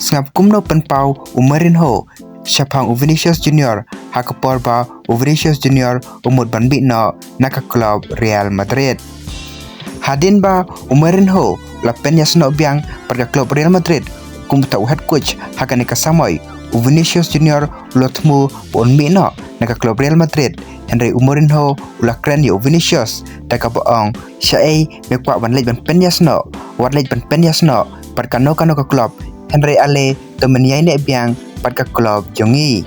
sngap kumno penpau Morienho Shapang Vinicius Junior hakaporba Vinicius Junior umut banbit no naka klub Real Madrid. Hadin ba Morienho lapen yasno biang pada klub Real Madrid kumta head coach hakane kasamoy Vinicius Junior lotmu bonbit no naka klub Real Madrid. Henry Morienho ula kren yo Vinicius taka boong syai mekwa ban lej ban penyasno wat lej ban penyasno pada kano ka klub Henry ale temeniai ne biang pada klub jongi.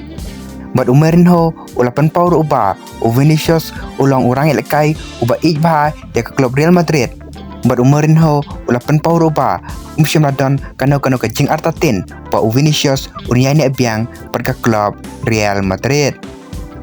Bad Morienho ula penpau uba Vinicius ulang orang elekai uba ijba ya ke klub Real Madrid. Bad Morienho ula penpau uba Radon kano ka jing artatin pa Vinicius uniai ne biang pada klub Real Madrid.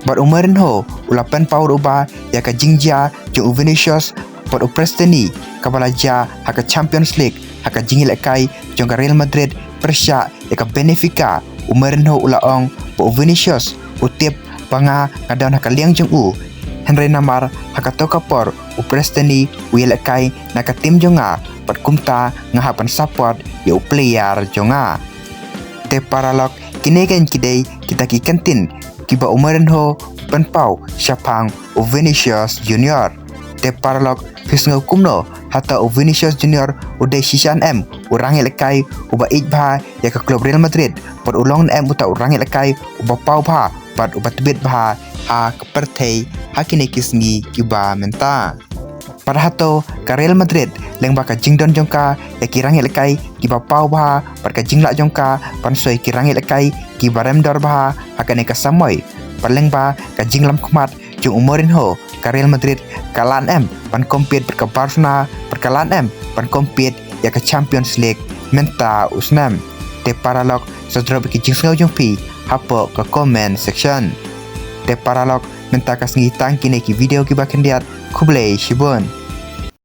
Bad Morienho ula penpau uba ya ke jingja jong Vinicius pada prestani kabalaja haka Champions League haka jingil elekai jong Real Madrid persya ya ke Benfica. Morienho ula ong po Vinicius utip panga ngadon haka liang jong Henry namar haka tokapor prestani uyelekai naka tim jonga pat kumta ngahapan support ya player jonga. Te paralog kinegen kidei kita ki kantin kiba Morienho penpau Shapang Vinicius Junior. Te paralog fisngau kumno hata Vinicius Junior udah sisan orang elekai uba ijba ya ke klub Real Madrid pat ulong uta orang elekai uba pau bha pat uba tebet bha ha kepertei hakine kisngi kiba menta. Pada hato ke Real Madrid leng baka jingdon jongka ya kirang elekai kiba pau bha pat ka jingla jongka pansoi kirang elekai kiba remdor bha hakane kasamoy paleng ba ka jinglam khmat jong Morienho ke Real Madrid kalan pan compete ke Barcelona perkalan pan compete ya ke Champions League menta usnam. Te paralog sadrob ki jingsngau jongpi hapo ke comment section. Te paralog menta kasngi tangkine ki video ki bakendiat kublai shibun.